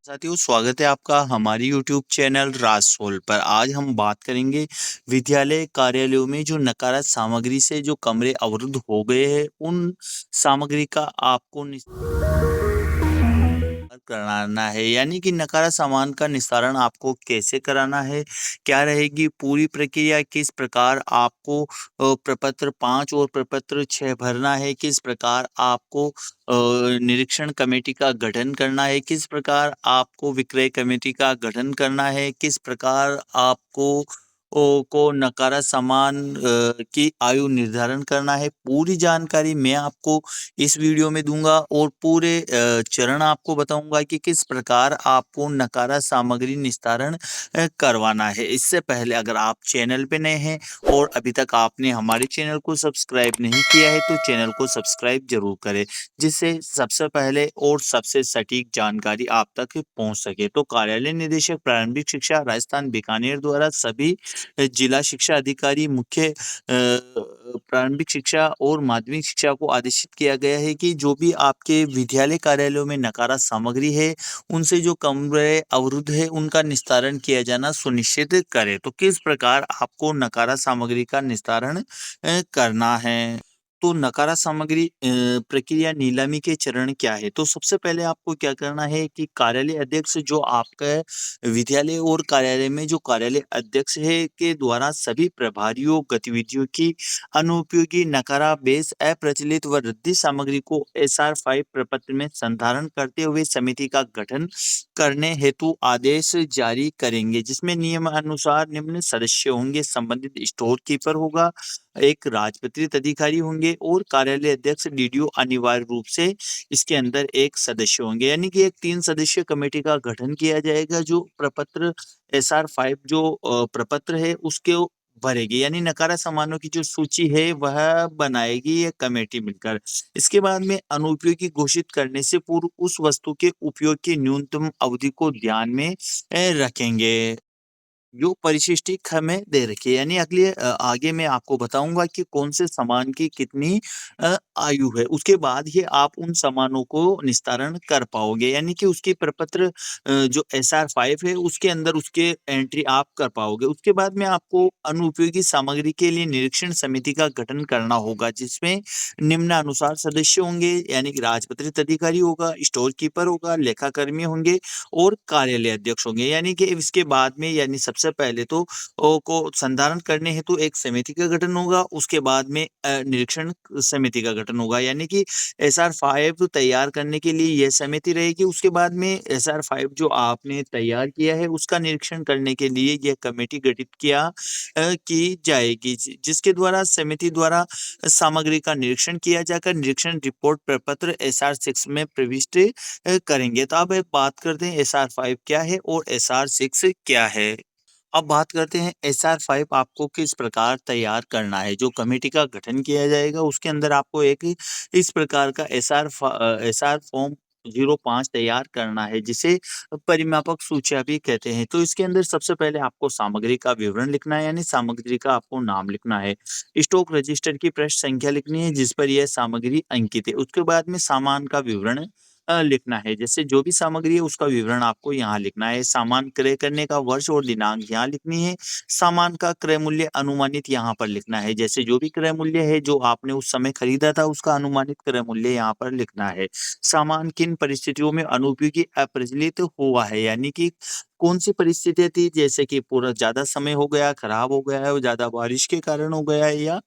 साथियों, स्वागत है आपका हमारी यूट्यूब चैनल राजसोल पर। आज हम बात करेंगे विद्यालय कार्यालयों में जो नकारा सामग्री से जो कमरे अवरुद्ध हो गए हैं, उन सामग्री का आपको कराना है। यानी कि नकारा सामान का निस्तारण आपको कैसे कराना है, क्या रहेगी पूरी प्रक्रिया, किस प्रकार आपको प्रपत्र 5 और प्रपत्र 6 भरना है, किस प्रकार आपको निरीक्षण कमेटी का गठन करना है, किस प्रकार आपको विक्रय कमेटी का गठन करना है, किस प्रकार आपको को नकारा सामान की आयु निर्धारण करना है। पूरी जानकारी मैं आपको इस वीडियो में दूंगा और पूरे चरण आपको बताऊंगा कि किस प्रकार आपको नकारा सामग्री निस्तारण करवाना है। इससे पहले अगर आप चैनल पे नए हैं और अभी तक आपने हमारे चैनल को सब्सक्राइब नहीं किया है तो चैनल को सब्सक्राइब जरूर करें, जिससे सबसे पहले और सबसे सटीक जानकारी आप तक पहुंच सके। तो कार्यालय निदेशक प्रारंभिक शिक्षा राजस्थान बीकानेर द्वारा सभी जिला शिक्षा अधिकारी, मुख्य प्रारंभिक शिक्षा और माध्यमिक शिक्षा को आदेशित किया गया है कि जो भी आपके विद्यालय कार्यालयों में नकारा सामग्री है, उनसे जो कमरे अवरुद्ध है, उनका निस्तारण किया जाना सुनिश्चित करें। तो किस प्रकार आपको नकारा सामग्री का निस्तारण करना है। तो नकारा सामग्री प्रक्रिया नीलामी के चरण क्या है? तो सबसे पहले आपको क्या करना है कि कार्यालय अध्यक्ष जो आपका विद्यालय और कार्यालय में जो कार्यालय अध्यक्ष है के द्वारा सभी प्रभारियों गतिविधियों की अनुपयोगी नकारा बेस अप्रचलित व रद्दी सामग्री को एसआर 5 प्रपत्र में संधारण करते हुए समिति का गठन करने हेतु आदेश जारी करेंगे, जिसमें नियम अनुसार निम्न सदस्य होंगे। संबंधित स्टोर कीपर होगा, एक राजपत्रित अधिकारी होंगे और कार्यालय अध्यक्ष डीडीओ अनिवार्य रूप से इसके अंदर एक सदस्य होंगे। यानी कि एक 3 सदस्यीय कमेटी का गठन किया जाएगा जो प्रपत्र एसआर 5 जो प्रपत्र है उसके भरेगी। यानी नकारा सामानों की जो सूची है वह बनाएगी ये कमेटी मिलकर। इसके बाद में अनुपयोगी घोषित करने से पूर्व उस वस्तु के उपयोग की न्यूनतम अवधि को ध्यान में रखेंगे जो परिशिष्टिक हमें दे रखी है। यानी आगे मैं आपको बताऊंगा कि कौन से सामान की कितनी आयु है, उसके बाद ही आप उन सामानों को निस्तारण कर पाओगे। यानी कि उसकी प्रपत्र जो एसआर 5 है उसके अंदर उसके एंट्री आप कर पाओगे। उसके बाद में आपको अनुपयोगी सामग्री के लिए निरीक्षण समिति का गठन करना होगा, जिसमें निम्नानुसार सदस्य होंगे। यानी कि राजपत्रित अधिकारी होगा, स्टोर कीपर होगा, लेखाकर्मी होंगे और कार्यालय अध्यक्ष होंगे। यानी कि इसके बाद में यानी सबसे पहले तो को संधारण करने हेतु एक समिति का गठन होगा, उसके बाद में निरीक्षण समिति का गठन होगा। यानी कि एसआर 5 तैयार करने के लिए यह समिति रहेगी। उसके बाद में एसआर 5 जो आपने तैयार किया है उसका निरीक्षण करने के लिए यह कमेटी गठित की जाएगी, जिसके द्वारा समिति द्वारा सामग्री का निरीक्षण किया जाकर निरीक्षण रिपोर्ट प्रपत्र एसआर 6 में प्रविष्ट करेंगे। तो अब एक बात करते हैं एसआर 5 क्या है और एसआर 6 क्या है। अब बात करते हैं एसआर 5 आपको किस प्रकार तैयार करना है। जो कमेटी का गठन किया जाएगा उसके अंदर आपको एक इस प्रकार का एसआर फॉर्म 05 तैयार करना है, जिसे परिमापक सूचिया भी कहते हैं। तो इसके अंदर सबसे पहले आपको सामग्री का विवरण लिखना है, यानी सामग्री का आपको नाम लिखना है। स्टॉक रजिस्टर की पृष्ठ संख्या लिखनी है जिस पर यह सामग्री अंकित है। उसके बाद में सामान का विवरण लिखना है। जैसे जो भी सामग्री है उसका विवरण आपको यहाँ लिखना है। सामान क्रय करने का वर्ष और दिनांक यहाँ लिखनी है। सामान का क्रय मूल्य अनुमानित यहाँ पर लिखना है। जैसे जो भी क्रय मूल्य है जो आपने उस समय खरीदा था उसका अनुमानित क्रय मूल्य यहाँ पर लिखना है। सामान किन परिस्थितियों में अनुपयोगी अप्रचलित हुआ है, यानी कि कौन सी परिस्थितियाँ थी, जैसे कि पूरा ज्यादा समय हो गया, खराब हो गया है, ज्यादा बारिश के कारण हो गया है या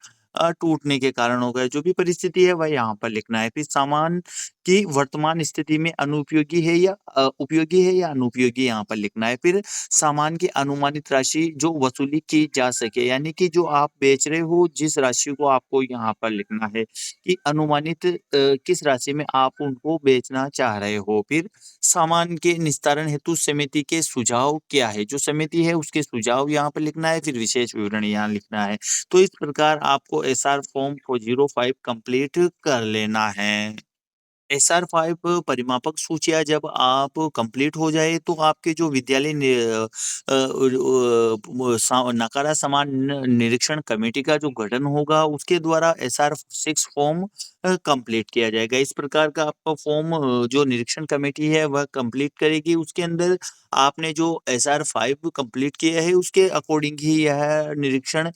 टूटने के कारण हो गया। जो भी परिस्थिति है वह यहाँ पर लिखना है। फिर सामान की वर्तमान स्थिति में अनुपयोगी है या उपयोगी है या अनुपयोगी यहाँ पर लिखना है। फिर सामान की अनुमानित राशि जो वसूली की जा सके, यानी कि जो आप बेच रहे हो जिस राशि को आपको यहाँ पर लिखना है कि अनुमानित किस राशि में आप उनको बेचना चाह रहे हो। फिर सामान के निस्तारण हेतु समिति के सुझाव क्या है, जो समिति है उसके सुझाव यहाँ पर लिखना है। फिर विशेष विवरण यहाँ लिखना है। तो इस प्रकार आपको एसआर फॉर्म 405 कंप्लीट कर लेना है। एसआर 5 परिमापक सूचियाँ जब आप कंप्लीट हो जाए तो आपके जो विद्यालय नकारा समान निरीक्षण कमेटी का जो गठन होगा उसके द्वारा एसआर 6 फॉर्म कंप्लीट किया जाएगा। इस प्रकार का आपका फॉर्म जो निरीक्षण कमेटी है वह कंप्लीट करेगी। उसके अंदर आपने जो एसआर 5 कंप्लीट किया है उसके अकॉर्डिंग ही यह निरीक्षण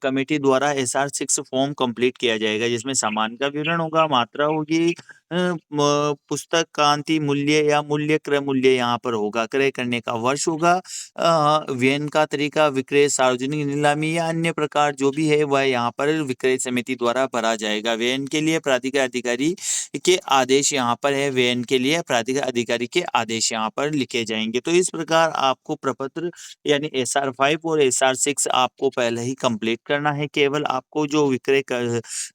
कमेटी द्वारा एसआर 6 फॉर्म कंप्लीट किया जाएगा, जिसमें सामान का विवरण होगा, मात्रा होगी, पुस्तक कांति मूल्य या मूल्य क्रय मूल्य यहाँ पर होगा, क्रय करने का वर्ष होगा, व्ययन का तरीका, विक्रय सार्वजनिक नीलामी या अन्य प्रकार जो भी है वह यहाँ पर विक्रय समिति द्वारा भरा जाएगा। व्ययन के लिए प्राधिकार अधिकारी के आदेश यहाँ पर है, व्ययन के लिए प्राधिकार अधिकारी के आदेश यहाँ पर लिखे जाएंगे। तो इस प्रकार आपको प्रपत्र यानी एसआर 5 और एसआर 6 आपको पहले ही कंप्लीट करना है। केवल आपको जो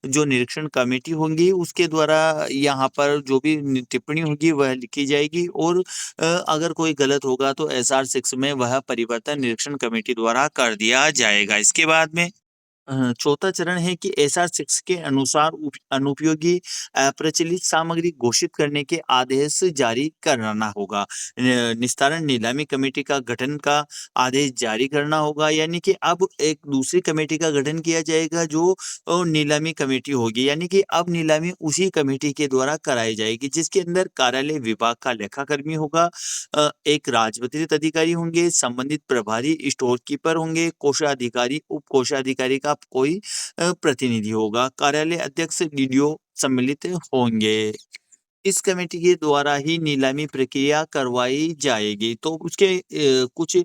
जो निरीक्षण कमेटी होंगी उसके द्वारा यहाँ पर जो भी टिप्पणी होगी वह लिखी जाएगी और अगर कोई गलत होगा तो एसआर 6 में वह परिवर्तन निरीक्षण कमेटी द्वारा कर दिया जाएगा। इसके बाद में चौथा चरण है कि एसआर 6 के अनुसार अनुपयोगी प्रचलित सामग्री घोषित करने के आदेश जारी कराना होगा। निस्तारण नीलामी कमेटी का गठन का आदेश जारी करना होगा, यानी कि अब एक दूसरी कमेटी का गठन किया जाएगा जो नीलामी कमेटी होगी, यानी कि अब नीलामी उसी कमेटी के द्वारा कराई जाएगी, जिसके अंदर कार्यालय विभाग का लेखाकर्मी होगा, एक राजपत्रित अधिकारी होंगे, संबंधित प्रभारी स्टोर कीपर होंगे, कोषाधिकारी उप कोषाधिकारी का कोई प्रतिनिधि होगा, कार्यालय अध्यक्ष डीडीओ सम्मिलित होंगे। इस कमेटी के द्वारा ही नीलामी प्रक्रिया करवाई जाएगी। तो उसके कुछ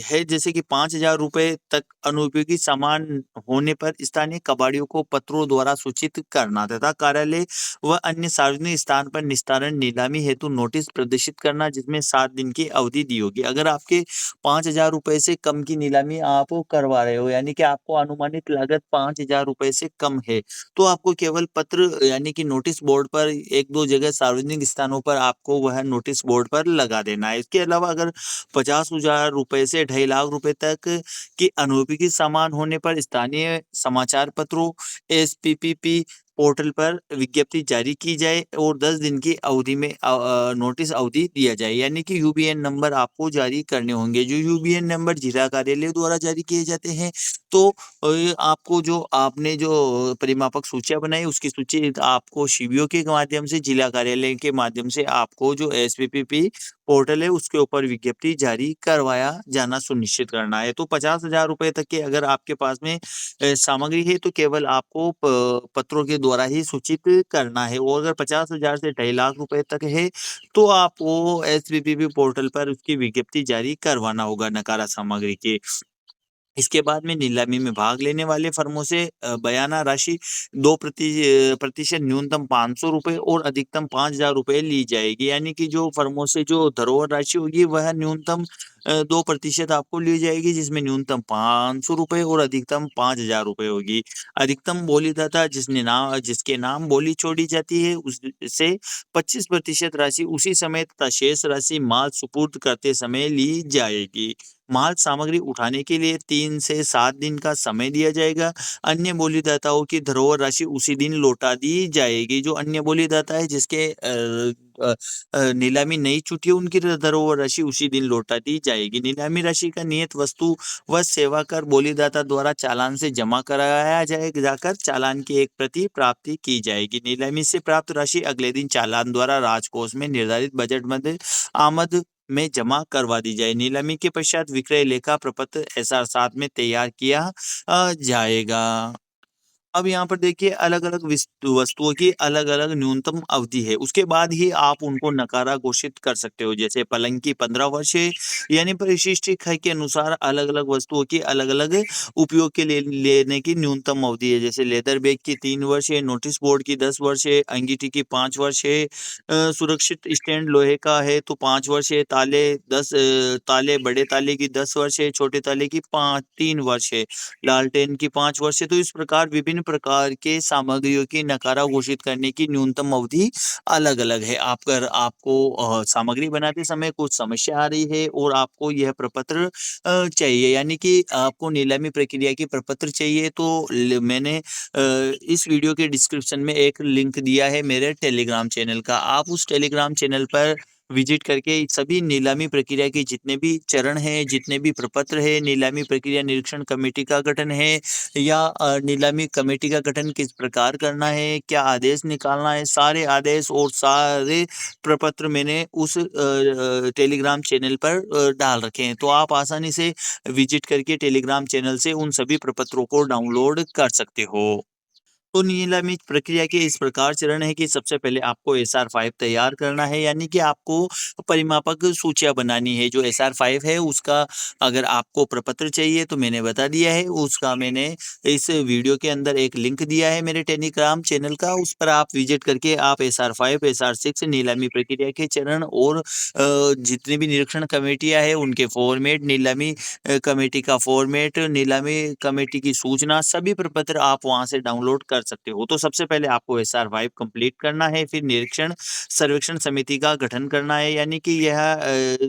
है, जैसे कि 5,000 रुपए तक अनुपयोगी सामान होने पर स्थानीय कबाड़ियों को पत्रों द्वारा सूचित करना तथा कार्यालय व अन्य सार्वजनिक स्थान पर निस्तारण नीलामी हेतु नोटिस प्रदर्शित करना, जिसमें 7 दिन की अवधि दी होगी। अगर आपके 5,000 रुपए से कम की नीलामी आप करवा रहे हो, यानी कि आपको अनुमानित लागत 5,000 रुपए से कम है, तो आपको केवल पत्र यानी कि नोटिस बोर्ड पर 1-2 जगह सार्वजनिक स्थानों पर आपको वह नोटिस बोर्ड पर लगा देना है। इसके अलावा अगर 50,000 रुपए से 2.5 लाख रुपए तक की अनुपयोगी सामान होने पर स्थानीय समाचार पत्रों, एसपीपीपी पोर्टल पर विज्ञप्ति जारी की जाए और 10 दिन की अवधि में नोटिस अवधि दिया जाए, यानी कि यूबीएन नंबर आपको जारी करने होंगे। जो यूबीएन नंबर जिला कार्यालय द्वारा जारी किए जाते हैं, तो आपको जो आपने जो परिमापक सूचियाँ बनाई उसकी सूची आपको सीबीओ के माध्यम से, जिला कार्यालय के माध्यम से आपको जो एसपीपीपी पोर्टल है उसके ऊपर विज्ञप्ति जारी करवाया जाना सुनिश्चित करना है। तो 50,000 रुपए तक के अगर आपके पास में सामग्री है तो केवल आपको पत्रों के द्वारा ही सूचित करना है, और अगर 50,000 से 2.5 लाख रुपए तक है तो आपको एसपीपीबी पोर्टल पर उसकी विज्ञप्ति जारी करवाना होगा नकारा सामग्री की। इसके बाद में नीलामी में भाग लेने वाले फर्मों से बयाना राशि 2% न्यूनतम 500 रुपए और अधिकतम 5,000 रुपए ली जाएगी, यानी कि जो फर्मों से जो धरोहर राशि होगी वह न्यूनतम 2% आपको ली जाएगी, जिसमें न्यूनतम 500 रुपए और अधिकतम 5,000 रुपए होगी। अधिकतम बोलीदाता जिसके नाम बोली छोड़ी जाती है उससे 25% राशि उसी समय तथा शेष राशि माल सुपुर्द करते समय ली जाएगी। माल सामग्री उठाने के लिए 3 से 7 दिन का समय दिया जाएगा। अन्य बोलीदाताओं की धरोहर राशि उसी दिन लौटा दी जाएगी। जो अन्य बोलीदाता है जिसके नीलामी नहीं छूटी है उनकी धरोहर राशि उसी दिन लौटा दी जाएगी। नीलामी राशि का नियत वस्तु व सेवा कर बोलीदाता द्वारा चालान से जमा कराया जाकर चालान की एक प्रति प्राप्ति की जाएगी। नीलामी से प्राप्त राशि अगले दिन चालान द्वारा राजकोष में निर्धारित बजट मध्य आमद में जमा करवा दी जाए। नीलामी के पश्चात विक्रय लेखा प्रपत्र एसआर 7 में तैयार किया जाएगा। अब यहाँ पर देखिए अलग-अलग वस्तुओं की अलग-अलग न्यूनतम अवधि है, उसके बाद ही आप उनको नकारा घोषित कर सकते हो। जैसे पलंग की 15 वर्ष है, यानी परिशिष्ट ख के अनुसार अलग-अलग वस्तुओं की अलग-अलग उपयोग के लिए लेने की न्यूनतम अवधि है। जैसे लेदर बैग की 3 वर्ष है, नोटिस बोर्ड की 10 वर्ष है, अंगीठी की 5 वर्ष है, सुरक्षित स्टैंड लोहे का है तो 5 वर्ष है, ताले बड़े ताले की 10 वर्ष है, छोटे ताले की 3 वर्ष है, लालटेन की 5 वर्ष है। तो इस प्रकार विभिन्न विभिन्न प्रकार के सामग्रियों की नकारा घोषित करने की न्यूनतम अवधि अलग-अलग है। आप अगर आपको सामग्री बनाते समय कुछ समस्या आ रही है और आपको यह प्रपत्र चाहिए, यानी कि आपको नीलामी प्रक्रिया की प्रपत्र चाहिए, तो मैंने इस वीडियो के डिस्क्रिप्शन में एक लिंक दिया है मेरे टेलीग्राम चैनल का। आप उस टेलीग्राम चैनल पर विजिट करके सभी नीलामी प्रक्रिया के जितने भी चरण हैं, जितने भी प्रपत्र है, नीलामी प्रक्रिया निरीक्षण कमेटी का गठन है या नीलामी कमेटी का गठन किस प्रकार करना है, क्या आदेश निकालना है, सारे आदेश और सारे प्रपत्र मैंने उस टेलीग्राम चैनल पर डाल रखे हैं। तो आप आसानी से विजिट करके टेलीग्राम चैनल से उन सभी प्रपत्रों को डाउनलोड कर सकते हो। तो नीलामी प्रक्रिया के इस प्रकार चरण है कि सबसे पहले आपको SR5 तैयार करना है, यानी कि आपको परिमापक सूचियाँ बनानी है। जो SR5 है उसका अगर आपको प्रपत्र चाहिए तो मैंने बता दिया है, उसका मैंने इस वीडियो के अंदर एक लिंक दिया है मेरे टेलीग्राम चैनल का, उस पर आप विजिट करके आप SR5, SR6 नीलामी प्रक्रिया के चरण और जितनी भी निरीक्षण कमेटियाँ हैं उनके फॉर्मेट, नीलामी कमेटी का फॉर्मेट, नीलामी कमेटी की सूचना, सभी प्रपत्र आप वहां से डाउनलोड कर सकते हो। तो सबसे पहले आपको SR5 कंप्लीट करना है, फिर निरीक्षण सर्वेक्षण समिति का गठन करना है, यानी कि यह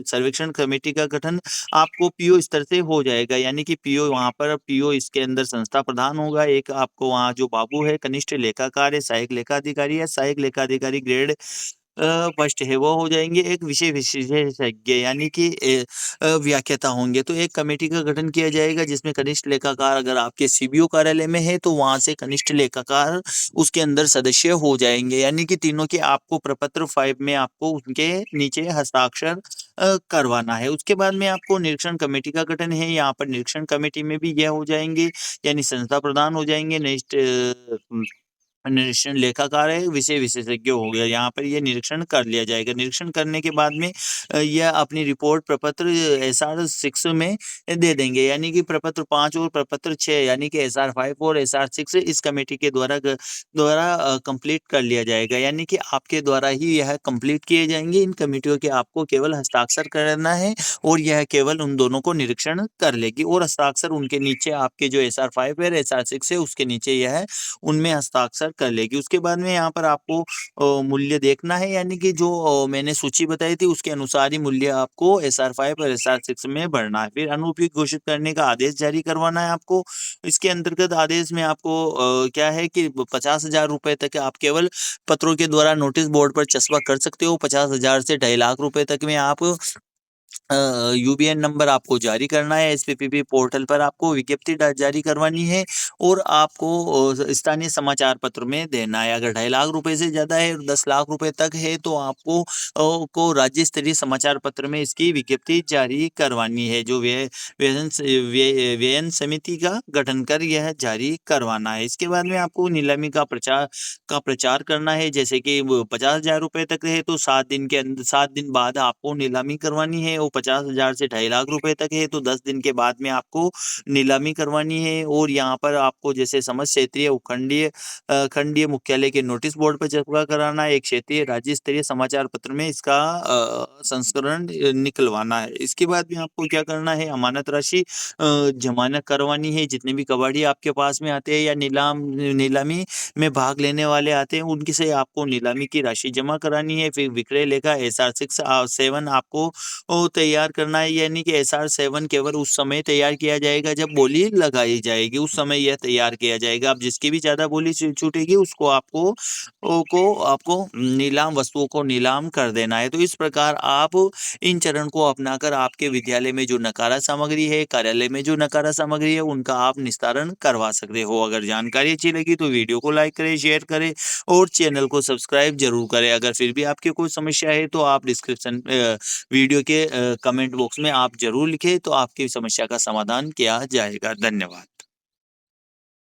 सर्वेक्षण कमेटी का गठन आपको पीओ स्तर से हो जाएगा, यानी कि पीओ वहां पर पीओ इसके अंदर संस्था प्रधान होगा, एक आपको वहाँ जो बाबू है, कनिष्ठ लेखाकार है, सहायक लेखाधिकारी है, सहायक लेखाधिकारी ग्रेड फर्स्ट है वो हो जाएंगे, एक विषय विशेषज्ञ यानी कि व्याख्याता होंगे। तो एक कमेटी का गठन किया जाएगा जिसमें कनिष्ठ लेखाकार अगर आपके सीबीओ कार्यालय में है तो वहां से कनिष्ठ लेखाकार उसके अंदर सदस्य हो जाएंगे, यानी कि तीनों के आपको प्रपत्र 5 में आपको उनके नीचे हस्ताक्षर करवाना है। उसके बाद में आपको निरीक्षण कमेटी का गठन है, यहाँ पर निरीक्षण कमेटी में भी यह हो जाएंगे, यानी संस्था प्रधान हो जाएंगे, नेक्स्ट निरीक्षण लेखाकार है, विषय विशेषज्ञ हो गया, यहाँ पर ये निरीक्षण कर लिया जाएगा। निरीक्षण करने के बाद में यह अपनी रिपोर्ट प्रपत्र SR6 में दे देंगे, यानी कि प्रपत्र 5 और प्रपत्र 6 यानी कि SR5 और SR6 इस कमेटी के द्वारा कंप्लीट कर लिया जाएगा, यानी कि आपके द्वारा ही यह कंप्लीट किए जाएंगे। इन कमेटियों के आपको केवल हस्ताक्षर करना है और यह केवल उन दोनों को निरीक्षण कर लेगी और हस्ताक्षर उनके नीचे आपके जो SR5 है, SR6 है, उसके नीचे यह उनमें हस्ताक्षर कर लेगी। उसके बाद में यहाँ पर आपको मूल्य देखना है, यानी कि जो मैंने सूची बताई थी उसके अनुसार ही मूल्य आपको SR5 और SR6 में भरना है। फिर अनुपयुक्त घोषित करने का आदेश जारी करवाना है आपको। इसके अंतर्गत आदेश में आपको क्या है कि 50,000 रुपए तक आप केवल पत्रों के द्वारा नोटिस बोर्ड पर चस्पा कर सकते हो। 50,000 से 2.5 लाख रुपए तक में आप यूबीएन नंबर आपको जारी करना है, एसपीपीबी पोर्टल पर आपको विज्ञप्ति जारी करवानी है और आपको स्थानीय समाचार पत्र में देना है। अगर 2.5 लाख रुपए से ज्यादा है और 10 लाख रुपए तक है तो आपको राज्य स्तरीय समाचार पत्र में इसकी विज्ञप्ति जारी करवानी है, जो व्ययन समिति का गठन कर यह जारी करवाना है। इसके बाद में आपको नीलामी का प्रचार करना है, जैसे कि 50,000 रुपए तक है तो 7 दिन के अंदर 7 दिन बाद आपको नीलामी करवानी है, और 50,000 से 2.5 लाख रुपए तक है तो 10 दिन के बाद में आपको नीलामी करवानी है। और यहाँ पर आपको जैसे समस्त क्षेत्रीय उपखंडीय खंडीय मुख्यालय के नोटिस बोर्ड पर चस्पा कराना है, एक क्षेत्रीय राज्य स्तरीय समाचार पत्र में इसका संस्करण निकलवाना है। इसके बाद में आपको क्या करना है, अमानत राशि जमानत करवानी है। जितने भी कबाड़ी आपके पास में आते हैं या नीलामी में भाग लेने वाले आते हैं उनकी से आपको नीलामी की राशि जमा करानी है। फिर विक्रय लेखा SR7 आपको तैयार करना है, यानी कि SR7 केवल उस समय तैयार किया जाएगा जब बोली लगाई जाएगी, उस समय यह तैयार किया जाएगा। अब जिसकी भी ज्यादा बोली छूटेगी उसको आपको नीलाम वस्तुओं को नीलाम कर देना है। तो इस प्रकार आप इन चरण को अपनाकर आपके विद्यालय में जो नकारा सामग्री है, कार्यालय में जो नकारा सामग्री है, उनका आप निस्तारण करवा सकते हो। अगर जानकारी अच्छी लगी तो वीडियो को लाइक करें, शेयर करें और चैनल को सब्सक्राइब जरूर करें। अगर फिर भी आपकी कोई समस्या है तो आप डिस्क्रिप्शन वीडियो के कमेंट बॉक्स में आप जरूर लिखें, तो आपकी समस्या का समाधान किया जाएगा। धन्यवाद।